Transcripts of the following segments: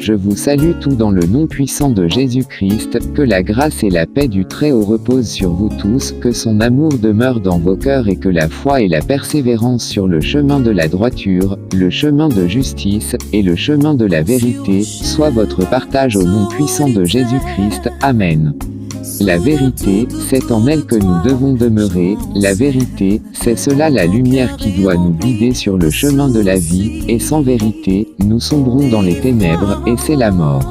Je vous salue tous dans le nom puissant de Jésus-Christ, que la grâce et la paix du Très-Haut reposent sur vous tous, que son amour demeure dans vos cœurs et que la foi et la persévérance sur le chemin de la droiture, le chemin de justice, et le chemin de la vérité, soient votre partage au nom puissant de Jésus-Christ. Amen. La vérité, c'est en elle que nous devons demeurer, la vérité, c'est cela la lumière qui doit nous guider sur le chemin de la vie, et sans vérité, nous sombrons dans les ténèbres, et c'est la mort.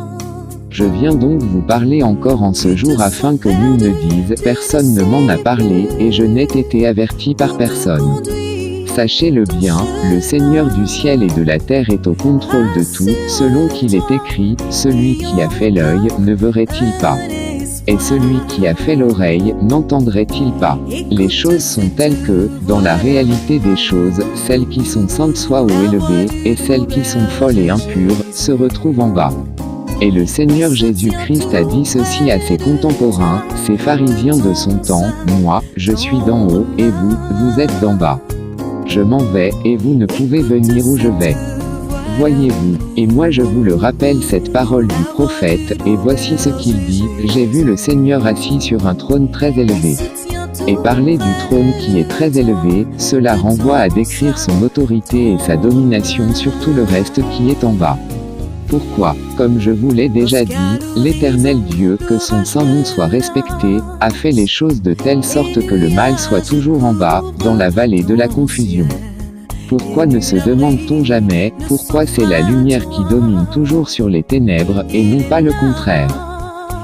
Je viens donc vous parler encore en ce jour afin que nul ne dise « Personne ne m'en a parlé, et je n'ai été averti par personne ». Sachez-le bien, le Seigneur du ciel et de la terre est au contrôle de tout, selon qu'il est écrit, celui qui a fait l'œil, ne verrait-il pas ? Et celui qui a fait l'oreille, n'entendrait-il pas? Les choses sont telles que, dans la réalité des choses, celles qui sont saintes soient haut élevées, et celles qui sont folles et impures, se retrouvent en bas. Et le Seigneur Jésus-Christ a dit ceci à ses contemporains, ces pharisiens de son temps, moi, je suis d'en haut, et vous, vous êtes d'en bas. Je m'en vais, et vous ne pouvez venir où je vais. Voyez-vous, et moi je vous le rappelle cette parole du prophète, et voici ce qu'il dit, j'ai vu le Seigneur assis sur un trône très élevé. Et parler du trône qui est très élevé, cela renvoie à décrire son autorité et sa domination sur tout le reste qui est en bas. Pourquoi, comme je vous l'ai déjà dit, l'Éternel Dieu, que son saint nom soit respecté, a fait les choses de telle sorte que le mal soit toujours en bas, dans la vallée de la confusion. Pourquoi ne se demande-t-on jamais, pourquoi c'est la lumière qui domine toujours sur les ténèbres, et non pas le contraire?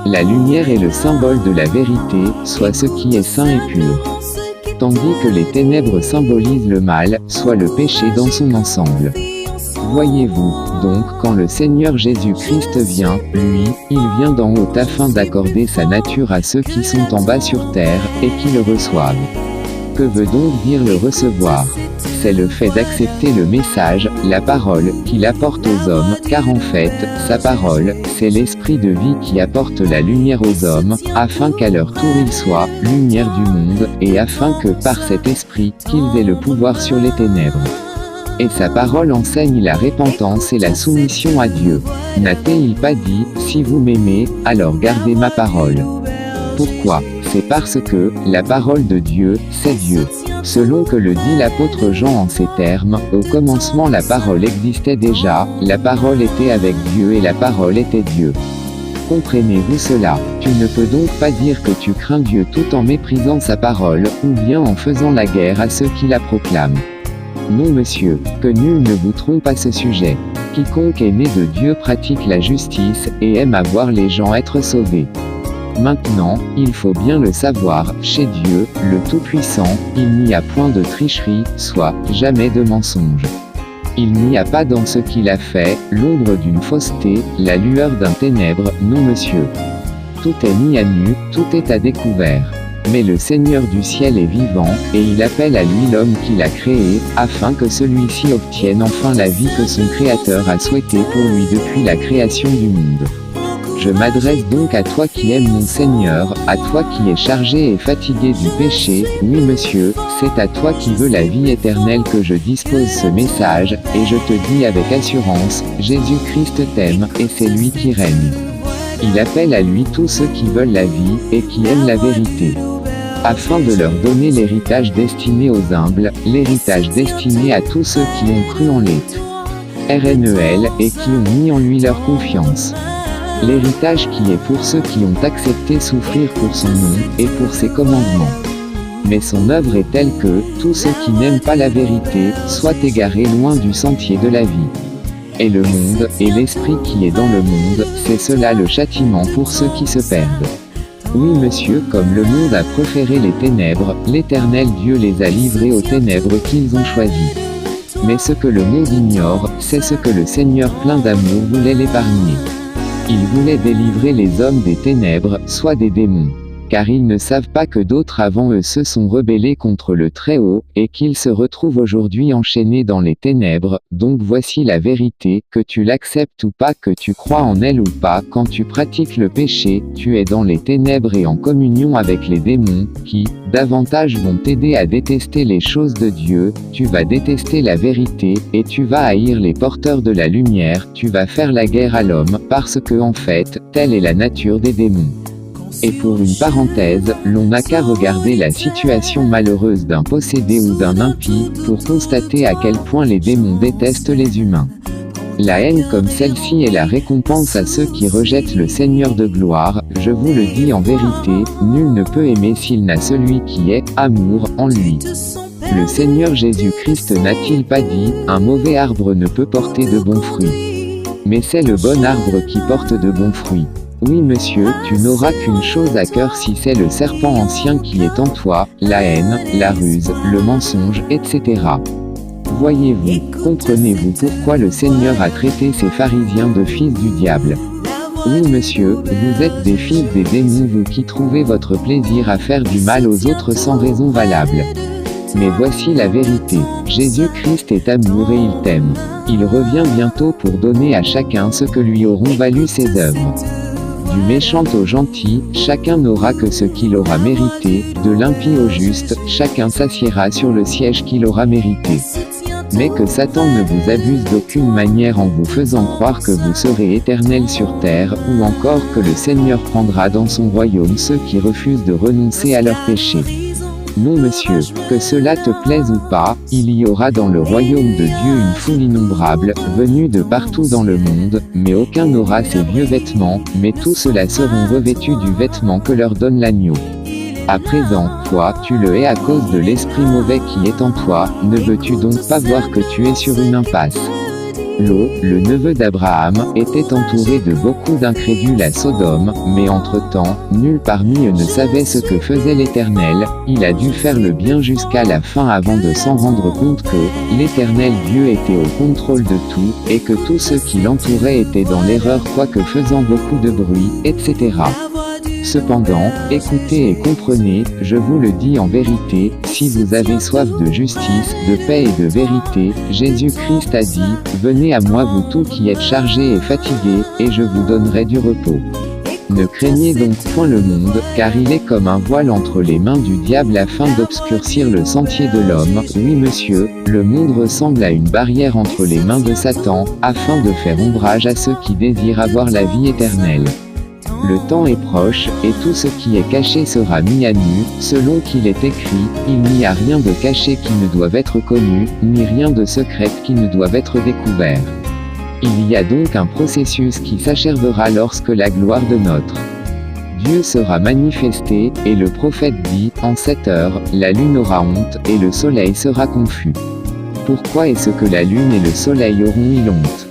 La lumière est le symbole de la vérité, soit ce qui est saint et pur. Tandis que les ténèbres symbolisent le mal, soit le péché dans son ensemble. Voyez-vous, donc, quand le Seigneur Jésus-Christ vient, lui, il vient d'en haut afin d'accorder sa nature à ceux qui sont en bas sur terre, et qui le reçoivent. Que veut donc dire le recevoir? C'est le fait d'accepter le message, la parole, qu'il apporte aux hommes, car en fait, sa parole, c'est l'esprit de vie qui apporte la lumière aux hommes, afin qu'à leur tour ils soient, lumière du monde, et afin que, par cet esprit, qu'ils aient le pouvoir sur les ténèbres. Et sa parole enseigne la repentance et la soumission à Dieu. N'a-t-il pas dit, si vous m'aimez, alors gardez ma parole? Pourquoi? C'est parce que, la parole de Dieu, c'est Dieu. Selon que le dit l'apôtre Jean en ces termes, au commencement la parole existait déjà, la parole était avec Dieu et la parole était Dieu. Comprenez-vous cela? Tu ne peux donc pas dire que tu crains Dieu tout en méprisant sa parole, ou bien en faisant la guerre à ceux qui la proclament. Non monsieur, que nul ne vous trompe à ce sujet. Quiconque est né de Dieu pratique la justice, et aime à voir les gens être sauvés. Maintenant, il faut bien le savoir, chez Dieu, le Tout-Puissant, il n'y a point de tricherie, soit, jamais de mensonge. Il n'y a pas dans ce qu'il a fait, l'ombre d'une fausseté, la lueur d'un ténèbre, non monsieur. Tout est mis à nu, tout est à découvert. Mais le Seigneur du ciel est vivant, et il appelle à lui l'homme qu'il a créé, afin que celui-ci obtienne enfin la vie que son Créateur a souhaitée pour lui depuis la création du monde. Je m'adresse donc à toi qui aimes mon Seigneur, à toi qui es chargé et fatigué du péché, oui monsieur, c'est à toi qui veux la vie éternelle que je dispose ce message, et je te dis avec assurance, Jésus-Christ t'aime, et c'est lui qui règne. Il appelle à lui tous ceux qui veulent la vie, et qui aiment la vérité. Afin de leur donner l'héritage destiné aux humbles, l'héritage destiné à tous ceux qui ont cru en l'Éternel, et qui ont mis en lui leur confiance. L'héritage qui est pour ceux qui ont accepté souffrir pour son nom, et pour ses commandements. Mais son œuvre est telle que, tous ceux qui n'aiment pas la vérité, soient égarés loin du sentier de la vie. Et le monde, et l'esprit qui est dans le monde, c'est cela le châtiment pour ceux qui se perdent. Oui monsieur, comme le monde a préféré les ténèbres, l'Éternel Dieu les a livrés aux ténèbres qu'ils ont choisies. Mais ce que le monde ignore, c'est ce que le Seigneur plein d'amour voulait l'épargner. Il voulait délivrer les hommes des ténèbres, soit des démons. car ils ne savent pas que d'autres avant eux se sont rebellés contre le Très-Haut, et qu'ils se retrouvent aujourd'hui enchaînés dans les ténèbres. Donc voici la vérité, que tu l'acceptes ou pas, que tu crois en elle ou pas, quand tu pratiques le péché, tu es dans les ténèbres et en communion avec les démons, qui, davantage vont t'aider à détester les choses de Dieu, tu vas détester la vérité, et tu vas haïr les porteurs de la lumière, tu vas faire la guerre à l'homme, parce que en fait, telle est la nature des démons. Et pour une parenthèse, l'on n'a qu'à regarder la situation malheureuse d'un possédé ou d'un impie, pour constater à quel point les démons détestent les humains. La haine comme celle-ci est la récompense à ceux qui rejettent le Seigneur de gloire, je vous le dis en vérité, nul ne peut aimer s'il n'a celui qui est, amour, en lui. Le Seigneur Jésus-Christ n'a-t-il pas dit, un mauvais arbre ne peut porter de bons fruits. Mais c'est le bon arbre qui porte de bons fruits. Oui monsieur, tu n'auras qu'une chose à cœur si c'est le serpent ancien qui est en toi, la haine, la ruse, le mensonge, etc. Voyez-vous, comprenez-vous pourquoi le Seigneur a traité ces pharisiens de fils du diable? Oui monsieur, vous êtes des fils des démons, vous qui trouvez votre plaisir à faire du mal aux autres sans raison valable. Mais voici la vérité, Jésus-Christ est amour et il t'aime. Il revient bientôt pour donner à chacun ce que lui auront valu ses œuvres. Du méchant au gentil, chacun n'aura que ce qu'il aura mérité, de l'impie au juste, chacun s'assiera sur le siège qu'il aura mérité. Mais que Satan ne vous abuse d'aucune manière en vous faisant croire que vous serez éternel sur terre, ou encore que le Seigneur prendra dans son royaume ceux qui refusent de renoncer à leurs péchés. Non monsieur, que cela te plaise ou pas, il y aura dans le royaume de Dieu une foule innombrable, venue de partout dans le monde, mais aucun n'aura ces vieux vêtements, mais tous ceux-là seront revêtus du vêtement que leur donne l'agneau. À présent, toi, tu le hais à cause de l'esprit mauvais qui est en toi, ne veux-tu donc pas voir que tu es sur une impasse? Lot, le neveu d'Abraham, était entouré de beaucoup d'incrédules à Sodome, mais entre-temps, nul parmi eux ne savait ce que faisait l'Éternel, il a dû faire le bien jusqu'à la fin avant de s'en rendre compte que, l'Éternel Dieu était au contrôle de tout, et que tous ceux qui l'entouraient étaient dans l'erreur quoique faisant beaucoup de bruit, etc. Cependant, écoutez et comprenez, je vous le dis en vérité, si vous avez soif de justice, de paix et de vérité, Jésus-Christ a dit, venez à moi vous tous qui êtes chargés et fatigués, et je vous donnerai du repos. Ne craignez donc point le monde, car il est comme un voile entre les mains du diable afin d'obscurcir le sentier de l'homme. Oui monsieur, le monde ressemble à une barrière entre les mains de Satan, afin de faire ombrage à ceux qui désirent avoir la vie éternelle. Le temps est proche, et tout ce qui est caché sera mis à nu, selon qu'il est écrit, il n'y a rien de caché qui ne doive être connu, ni rien de secret qui ne doive être découvert. Il y a donc un processus qui s'achèvera lorsque la gloire de notre Dieu sera manifesté, et le prophète dit, en cette heure, la lune aura honte, et le soleil sera confus. Pourquoi est-ce que la lune et le soleil auront eu honte?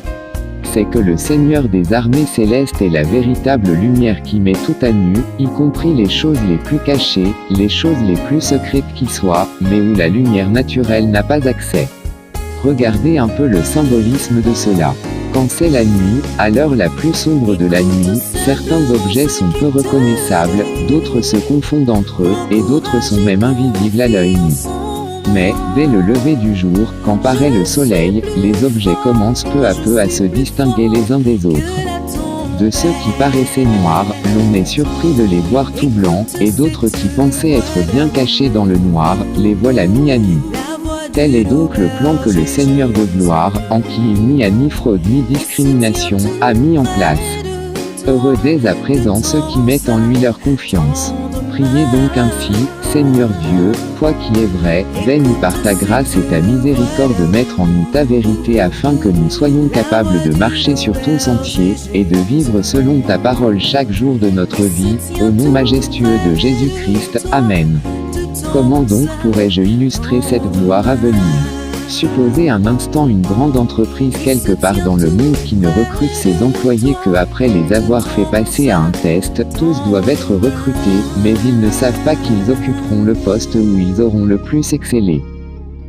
C'est que le Seigneur des armées célestes est la véritable lumière qui met tout à nu, y compris les choses les plus cachées, les choses les plus secrètes qui soient, mais où la lumière naturelle n'a pas accès. Regardez un peu le symbolisme de cela. Quand c'est la nuit, à l'heure la plus sombre de la nuit, certains objets sont peu reconnaissables, d'autres se confondent entre eux, et d'autres sont même invisibles à l'œil nu. Mais, dès le lever du jour, quand paraît le soleil, les objets commencent peu à peu à se distinguer les uns des autres. De ceux qui paraissaient noirs, l'on est surpris de les voir tout blancs, et d'autres qui pensaient être bien cachés dans le noir, les voilà mis à nu. Tel est donc le plan que le Seigneur de gloire, en qui il n'y a ni fraude ni discrimination, a mis en place. Heureux dès à présent ceux qui mettent en lui leur confiance. Priez donc ainsi, Seigneur Dieu, toi qui es vrai, daigne par ta grâce et ta miséricorde mettre en nous ta vérité afin que nous soyons capables de marcher sur ton sentier, et de vivre selon ta parole chaque jour de notre vie, au nom majestueux de Jésus-Christ, Amen. Comment donc pourrais-je illustrer cette gloire à venir? Supposez un instant une grande entreprise quelque part dans le monde qui ne recrute ses employés que après les avoir fait passer à un test, tous doivent être recrutés, mais ils ne savent pas qu'ils occuperont le poste où ils auront le plus excellé.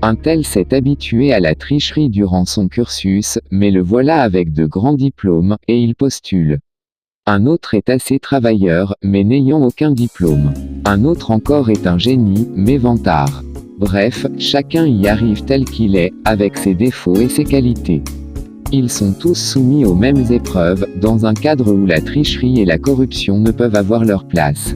Un tel s'est habitué à la tricherie durant son cursus, mais le voilà avec de grands diplômes, et il postule. Un autre est assez travailleur, mais n'ayant aucun diplôme. Un autre encore est un génie, mais vantard. Bref, chacun y arrive tel qu'il est, avec ses défauts et ses qualités. Ils sont tous soumis aux mêmes épreuves, dans un cadre où la tricherie et la corruption ne peuvent avoir leur place.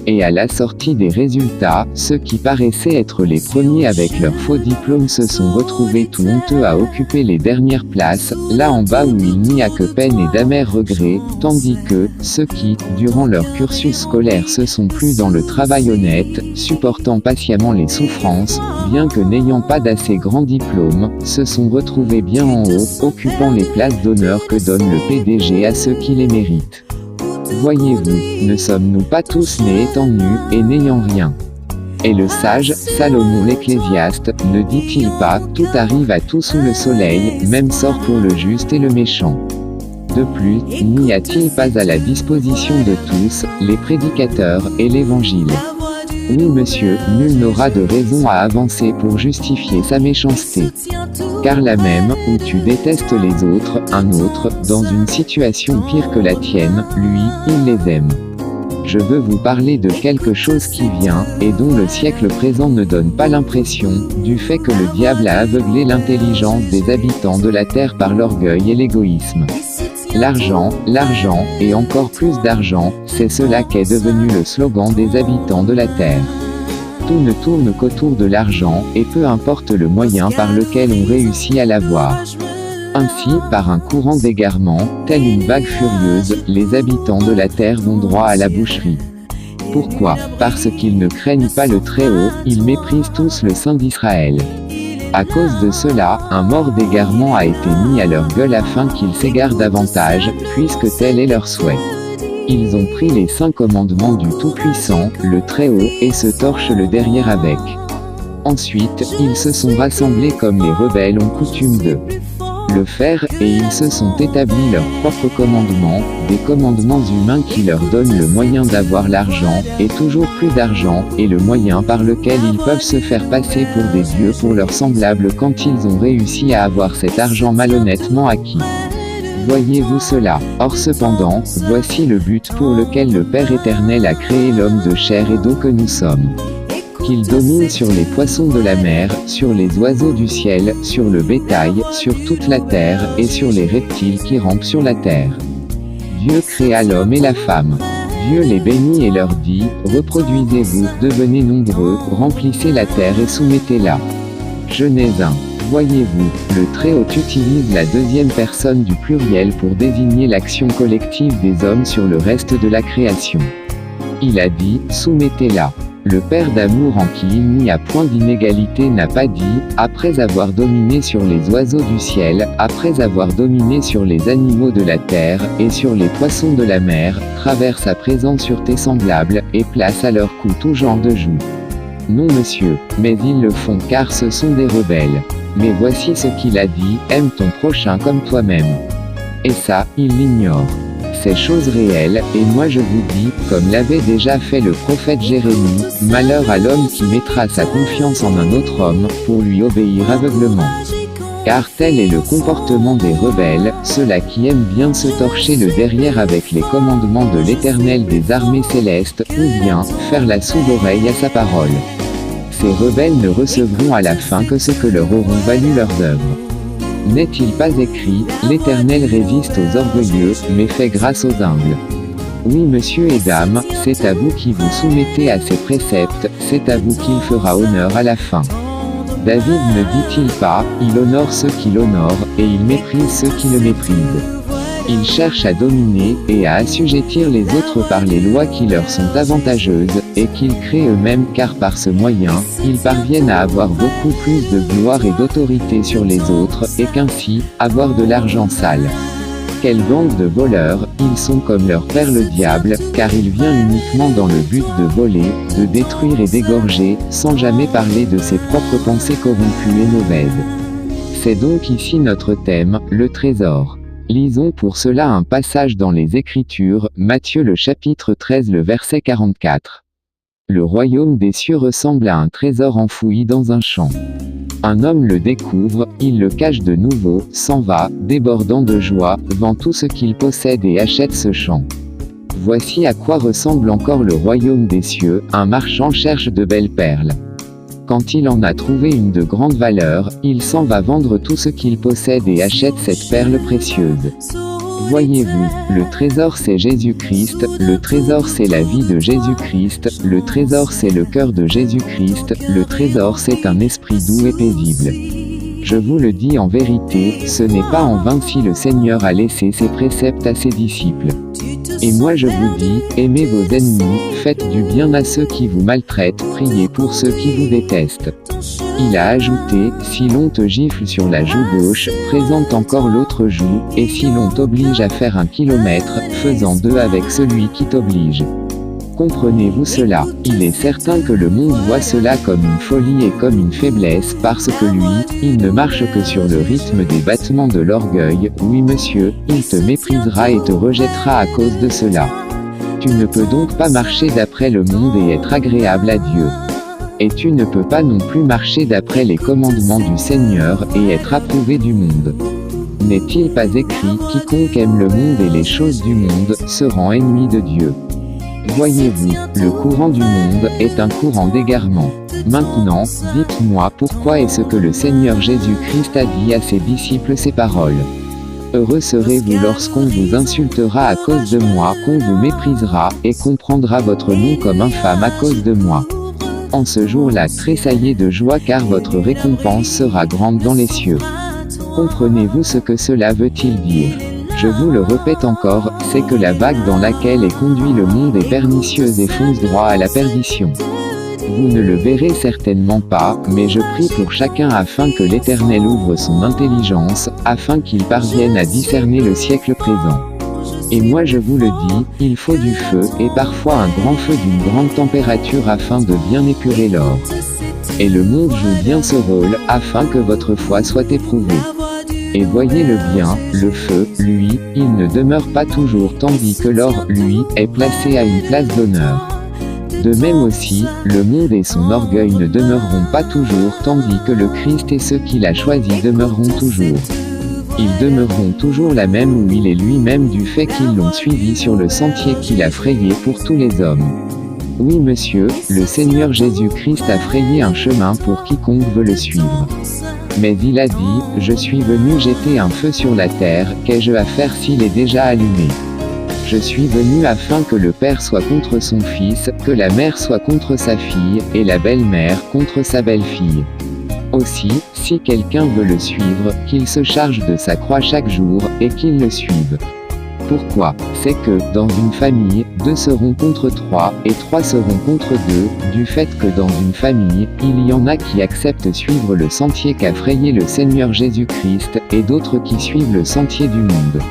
Et à la sortie des résultats, ceux qui paraissaient être les premiers avec leurs faux diplômes se sont retrouvés tout honteux à occuper les dernières places, là en bas où il n'y a que peine et d'amers regrets, tandis que, ceux qui, durant leur cursus scolaire se sont plu dans le travail honnête, supportant patiemment les souffrances, bien que n'ayant pas d'assez grands diplômes, se sont retrouvés bien en haut, occupant les places d'honneur que donne le PDG à ceux qui les méritent. Voyez-vous, ne sommes-nous pas tous nés étant nus, et n'ayant rien? Et le sage, Salomon l'Ecclésiaste, ne dit-il pas, tout arrive à tout sous le soleil, même sort pour le juste et le méchant? De plus, n'y a-t-il pas à la disposition de tous, les prédicateurs, et l'Évangile? Oui monsieur, nul n'aura de raison à avancer pour justifier sa méchanceté. Car là même, où tu détestes les autres, un autre, dans une situation pire que la tienne, lui, il les aime. Je veux vous parler de quelque chose qui vient, et dont le siècle présent ne donne pas l'impression, du fait que le diable a aveuglé l'intelligence des habitants de la terre par l'orgueil et l'égoïsme. L'argent, et encore plus d'argent, c'est cela qu'est devenu le slogan des habitants de la terre. Tout ne tourne qu'autour de l'argent, et peu importe le moyen par lequel on réussit à l'avoir. Ainsi, par un courant d'égarement, telle une vague furieuse, les habitants de la terre vont droit à la boucherie. Pourquoi? Parce qu'ils ne craignent pas le Très-Haut, ils méprisent tous le Saint d'Israël. À cause de cela, un mort d'égarement a été mis à leur gueule afin qu'ils s'égarent davantage, puisque tel est leur souhait. Ils ont pris les 5 commandements du Tout-Puissant, le Très-Haut, et se torchent le derrière avec. Ensuite, ils se sont rassemblés comme les rebelles ont coutume de le faire, et ils se sont établis leurs propres commandements, des commandements humains qui leur donnent le moyen d'avoir l'argent, et toujours plus d'argent, et le moyen par lequel ils peuvent se faire passer pour des dieux pour leurs semblables quand ils ont réussi à avoir cet argent malhonnêtement acquis. Voyez-vous cela? Or cependant, voici le but pour lequel le Père éternel a créé l'homme de chair et d'eau que nous sommes. Qu'il domine sur les poissons de la mer, sur les oiseaux du ciel, sur le bétail, sur toute la terre, et sur les reptiles qui rampent sur la terre. Dieu créa l'homme et la femme. Dieu les bénit et leur dit, reproduisez-vous, devenez nombreux, remplissez la terre et soumettez-la. Genèse 1. Voyez-vous, le Très-Haut utilise la deuxième personne du pluriel pour désigner l'action collective des hommes sur le reste de la création. Il a dit, soumettez-la. Le Père d'amour en qui il n'y a point d'inégalité n'a pas dit, après avoir dominé sur les oiseaux du ciel, après avoir dominé sur les animaux de la terre, et sur les poissons de la mer, traverse à présent sur tes semblables, et place à leur cou tout genre de joug. Non monsieur, mais ils le font car ce sont des rebelles. Mais voici ce qu'il a dit, aime ton prochain comme toi-même. Et ça, il l'ignore. C'est chose réelle, et moi je vous dis, comme l'avait déjà fait le prophète Jérémie, malheur à l'homme qui mettra sa confiance en un autre homme, pour lui obéir aveuglement. Car tel est le comportement des rebelles, ceux-là qui aiment bien se torcher le derrière avec les commandements de l'Éternel des armées célestes, ou bien, faire la sourde oreille à sa parole. Ces rebelles ne recevront à la fin que ce que leur auront valu leurs œuvres. N'est-il pas écrit, l'Éternel résiste aux orgueilleux, mais fait grâce aux humbles? Oui monsieur et dames, c'est à vous qui vous soumettez à ses préceptes, c'est à vous qu'il fera honneur à la fin. David ne dit-il pas, il honore ceux qui l'honorent, et il méprise ceux qui le méprisent. Ils cherchent à dominer, et à assujettir les autres par les lois qui leur sont avantageuses, et qu'ils créent eux-mêmes car par ce moyen, ils parviennent à avoir beaucoup plus de gloire et d'autorité sur les autres, et qu'ainsi, avoir de l'argent sale. Quelle bande de voleurs, ils sont comme leur père le diable, car il vient uniquement dans le but de voler, de détruire et d'égorger, sans jamais parler de ses propres pensées corrompues et mauvaises. C'est donc ici notre thème, le trésor. Lisons pour cela un passage dans les Écritures, Matthieu le chapitre 13 le verset 44. le royaume des cieux ressemble à un trésor enfoui dans un champ. Un homme le découvre, il le cache de nouveau, s'en va, débordant de joie, vend tout ce qu'il possède et achète ce champ. Voici à quoi ressemble encore le royaume des cieux, un marchand cherche de belles perles. Quand il en a trouvé une de grande valeur, il s'en va vendre tout ce qu'il possède et achète cette perle précieuse. Voyez-vous, le trésor c'est Jésus-Christ, le trésor c'est la vie de Jésus-Christ, le trésor c'est le cœur de Jésus-Christ, le trésor c'est un esprit doux et paisible. Je vous le dis en vérité, ce n'est pas en vain si le Seigneur a laissé ses préceptes à ses disciples. Et moi je vous dis, aimez vos ennemis, faites du bien à ceux qui vous maltraitent, priez pour ceux qui vous détestent. Il a ajouté, si l'on te gifle sur la joue gauche, présente encore l'autre joue, et si l'on t'oblige à faire 1 kilomètre, fais-en 2 avec celui qui t'oblige. Comprenez-vous cela? Il est certain que le monde voit cela comme une folie et comme une faiblesse parce que lui, il ne marche que sur le rythme des battements de l'orgueil. Oui monsieur, il te méprisera et te rejettera à cause de cela. Tu ne peux donc pas marcher d'après le monde et être agréable à Dieu. Et tu ne peux pas non plus marcher d'après les commandements du Seigneur et être approuvé du monde. N'est-il pas écrit, quiconque aime le monde et les choses du monde, se rend ennemi de Dieu? Voyez-vous, le courant du monde est un courant d'égarement. Maintenant, dites-moi pourquoi est-ce que le Seigneur Jésus-Christ a dit à ses disciples ces paroles. Heureux serez-vous lorsqu'on vous insultera à cause de moi, qu'on vous méprisera, et qu'on prendra votre nom comme infâme à cause de moi. En ce jour-là, tressaillez de joie car votre récompense sera grande dans les cieux. Comprenez-vous ce que cela veut-il dire? Je vous le répète encore, c'est que la vague dans laquelle est conduit le monde est pernicieuse et fonce droit à la perdition. Vous ne le verrez certainement pas, mais je prie pour chacun afin que l'Éternel ouvre son intelligence, afin qu'il parvienne à discerner le siècle présent. Et moi je vous le dis, il faut du feu, et parfois un grand feu d'une grande température afin de bien épurer l'or. Et le monde joue bien ce rôle, afin que votre foi soit éprouvée. Et voyez le bien, le feu, lui, il ne demeure pas toujours tandis que l'or, lui, est placé à une place d'honneur. De même aussi, le monde et son orgueil ne demeureront pas toujours tandis que le Christ et ceux qu'il a choisis demeureront toujours. Ils demeureront toujours là même où il est lui-même du fait qu'ils l'ont suivi sur le sentier qu'il a frayé pour tous les hommes. Oui monsieur, le Seigneur Jésus-Christ a frayé un chemin pour quiconque veut le suivre. Mais il a dit, je suis venu jeter un feu sur la terre, qu'ai-je à faire s'il est déjà allumé? Je suis venu afin que le père soit contre son fils, que la mère soit contre sa fille, et la belle-mère contre sa belle-fille. Aussi, si quelqu'un veut le suivre, qu'il se charge de sa croix chaque jour, et qu'il le suive. Pourquoi? C'est que, dans une famille, 2 seront contre 3, et 3 seront contre 2, du fait que dans une famille, il y en a qui acceptent suivre le sentier qu'a frayé le Seigneur Jésus-Christ, et d'autres qui suivent le sentier du monde.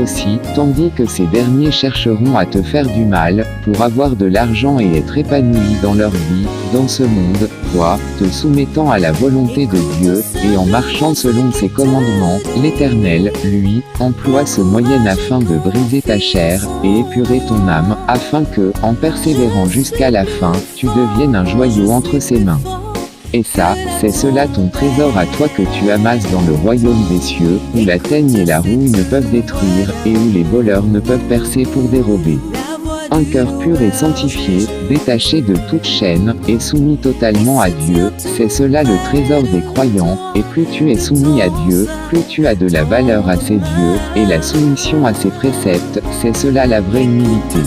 Aussi, tandis que ces derniers chercheront à te faire du mal, pour avoir de l'argent et être épanouis dans leur vie, dans ce monde, toi, te soumettant à la volonté de Dieu, et en marchant selon ses commandements, l'Éternel, lui, emploie ce moyen afin de briser ta chair, et épurer ton âme, afin que, en persévérant jusqu'à la fin, tu deviennes un joyau entre ses mains. Et ça, c'est cela ton trésor à toi que tu amasses dans le royaume des cieux, où la teigne et la rouille ne peuvent détruire, et où les voleurs ne peuvent percer pour dérober. Un cœur pur et sanctifié, détaché de toute chaîne, et soumis totalement à Dieu, c'est cela le trésor des croyants, et plus tu es soumis à Dieu, plus tu as de la valeur à ses dieux, et la soumission à ses préceptes, c'est cela la vraie humilité.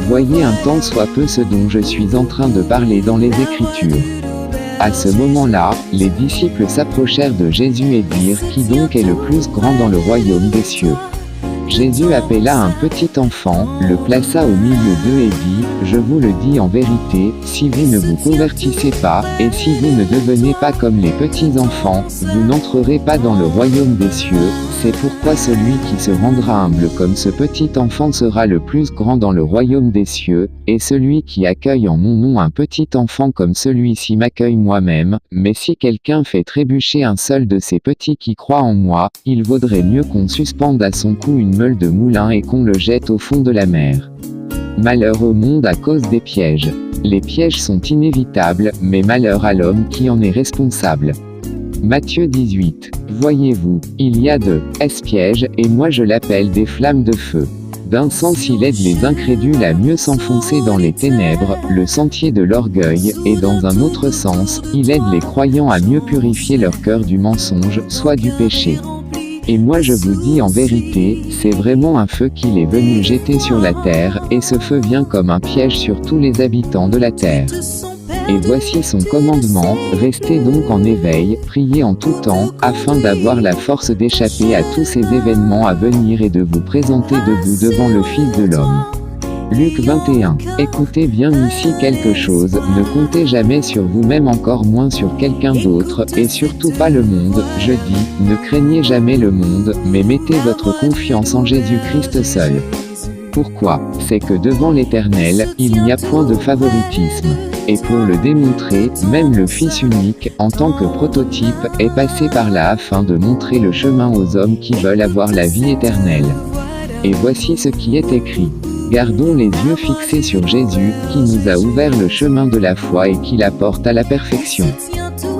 Voyez un tant soit peu ce dont je suis en train de parler dans les Écritures. À ce moment-là, les disciples s'approchèrent de Jésus et dirent, qui donc est le plus grand dans le royaume des cieux? Jésus appela un petit enfant, le plaça au milieu d'eux et dit, je vous le dis en vérité, si vous ne vous convertissez pas, et si vous ne devenez pas comme les petits enfants, vous n'entrerez pas dans le royaume des cieux. C'est pourquoi celui qui se rendra humble comme ce petit enfant sera le plus grand dans le royaume des cieux, et celui qui accueille en mon nom un petit enfant comme celui-ci m'accueille moi-même. Mais si quelqu'un fait trébucher un seul de ces petits qui croient en moi, il vaudrait mieux qu'on suspende à son cou une meule de moulin et qu'on le jette au fond de la mer. Malheur au monde à cause des pièges. Les pièges sont inévitables, mais malheur à l'homme qui en est responsable. Matthieu 18. Voyez-vous, il y a de pièges, et moi je l'appelle des flammes de feu. D'un sens il aide les incrédules à mieux s'enfoncer dans les ténèbres, le sentier de l'orgueil, et dans un autre sens, il aide les croyants à mieux purifier leur cœur du mensonge, soit du péché. Et moi je vous dis en vérité, c'est vraiment un feu qu'il est venu jeter sur la terre, et ce feu vient comme un piège sur tous les habitants de la terre. Et voici son commandement, restez donc en éveil, priez en tout temps, afin d'avoir la force d'échapper à tous ces événements à venir et de vous présenter debout devant le Fils de l'homme. Luc 21. Écoutez bien ici quelque chose, ne comptez jamais sur vous-même, encore moins sur quelqu'un d'autre, et surtout pas le monde, je dis, ne craignez jamais le monde, mais mettez votre confiance en Jésus-Christ seul. Pourquoi? C'est que devant l'Éternel, il n'y a point de favoritisme. Et pour le démontrer, même le Fils unique, en tant que prototype, est passé par là afin de montrer le chemin aux hommes qui veulent avoir la vie éternelle. Et voici ce qui est écrit. Gardons les yeux fixés sur Jésus, qui nous a ouvert le chemin de la foi et qui l'apporte à la perfection.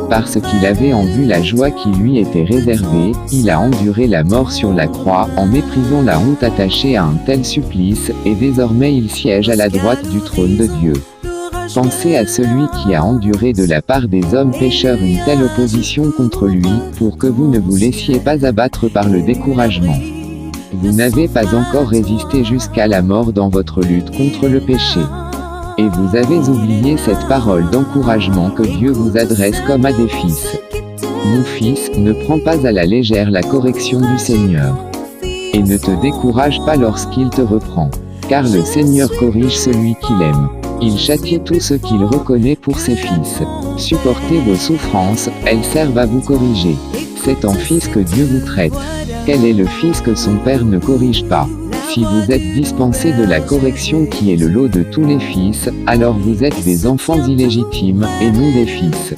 Parce qu'il avait en vue la joie qui lui était réservée, il a enduré la mort sur la croix, en méprisant la honte attachée à un tel supplice, et désormais il siège à la droite du trône de Dieu. Pensez à celui qui a enduré de la part des hommes pécheurs une telle opposition contre lui, pour que vous ne vous laissiez pas abattre par le découragement. Vous n'avez pas encore résisté jusqu'à la mort dans votre lutte contre le péché. Et vous avez oublié cette parole d'encouragement que Dieu vous adresse comme à des fils. Mon fils, ne prends pas à la légère la correction du Seigneur. Et ne te décourage pas lorsqu'il te reprend. Car le Seigneur corrige celui qu'il aime. Il châtie tout ce qu'il reconnaît pour ses fils. Supportez vos souffrances, elles servent à vous corriger. C'est en fils que Dieu vous traite. Quel est le fils que son père ne corrige pas? Si vous êtes dispensés de la correction qui est le lot de tous les fils, alors vous êtes des enfants illégitimes, et non des fils.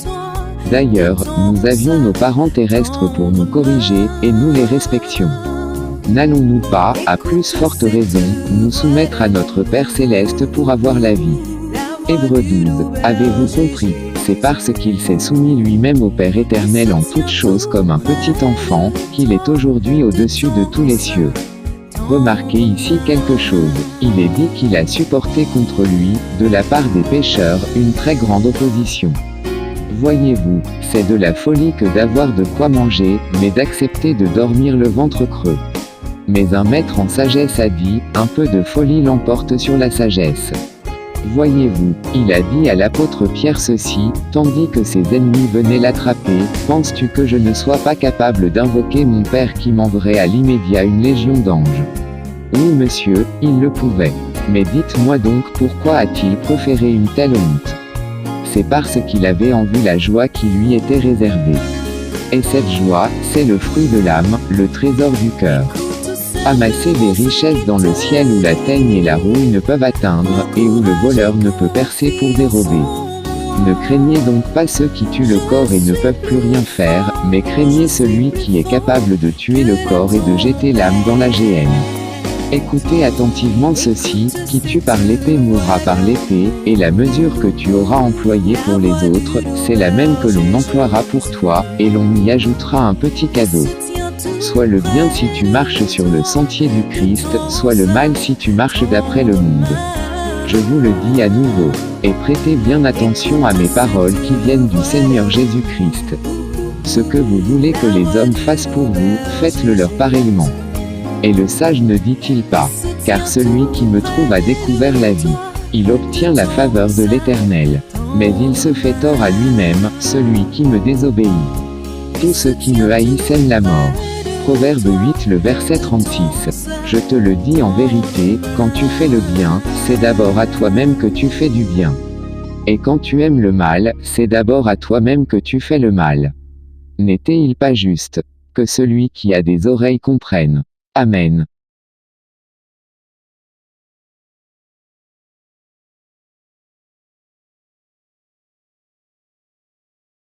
D'ailleurs, nous avions nos parents terrestres pour nous corriger, et nous les respections. N'allons-nous pas, à plus forte raison, nous soumettre à notre Père Céleste pour avoir la vie? Hébreux 12. Avez-vous compris? C'est parce qu'il s'est soumis lui-même au Père éternel en toutes choses comme un petit enfant, qu'il est aujourd'hui au-dessus de tous les cieux. Remarquez ici quelque chose, il est dit qu'il a supporté contre lui, de la part des pécheurs, une très grande opposition. Voyez-vous, c'est de la folie que d'avoir de quoi manger, mais d'accepter de dormir le ventre creux. Mais un maître en sagesse a dit, un peu de folie l'emporte sur la sagesse. Voyez-vous, il a dit à l'apôtre Pierre ceci, tandis que ses ennemis venaient l'attraper, penses-tu que je ne sois pas capable d'invoquer mon Père qui m'enverrait à l'immédiat une légion d'anges? Oui monsieur, il le pouvait. Mais dites-moi donc pourquoi a-t-il proféré une telle honte? C'est parce qu'il avait en vue la joie qui lui était réservée. Et cette joie, c'est le fruit de l'âme, le trésor du cœur. Amasser des richesses dans le ciel où la teigne et la rouille ne peuvent atteindre, et où le voleur ne peut percer pour dérober. Ne craignez donc pas ceux qui tuent le corps et ne peuvent plus rien faire, mais craignez celui qui est capable de tuer le corps et de jeter l'âme dans la géhenne. Écoutez attentivement ceci, qui tue par l'épée mourra par l'épée, et la mesure que tu auras employée pour les autres, c'est la même que l'on emploiera pour toi, et l'on y ajoutera un petit cadeau. Soit le bien si tu marches sur le sentier du Christ, soit le mal si tu marches d'après le monde. Je vous le dis à nouveau, et prêtez bien attention à mes paroles qui viennent du Seigneur Jésus-Christ. Ce que vous voulez que les hommes fassent pour vous, faites-le leur pareillement. Et le sage ne dit-il pas, car celui qui me trouve a découvert la vie. Il obtient la faveur de l'Éternel. Mais il se fait tort à lui-même, celui qui me désobéit. Tous ceux qui me haïssent aiment la mort. Proverbe 8 le verset 36. Je te le dis en vérité, quand tu fais le bien, c'est d'abord à toi-même que tu fais du bien. Et quand tu aimes le mal, c'est d'abord à toi-même que tu fais le mal. N'était-il pas juste que celui qui a des oreilles comprenne? Amen.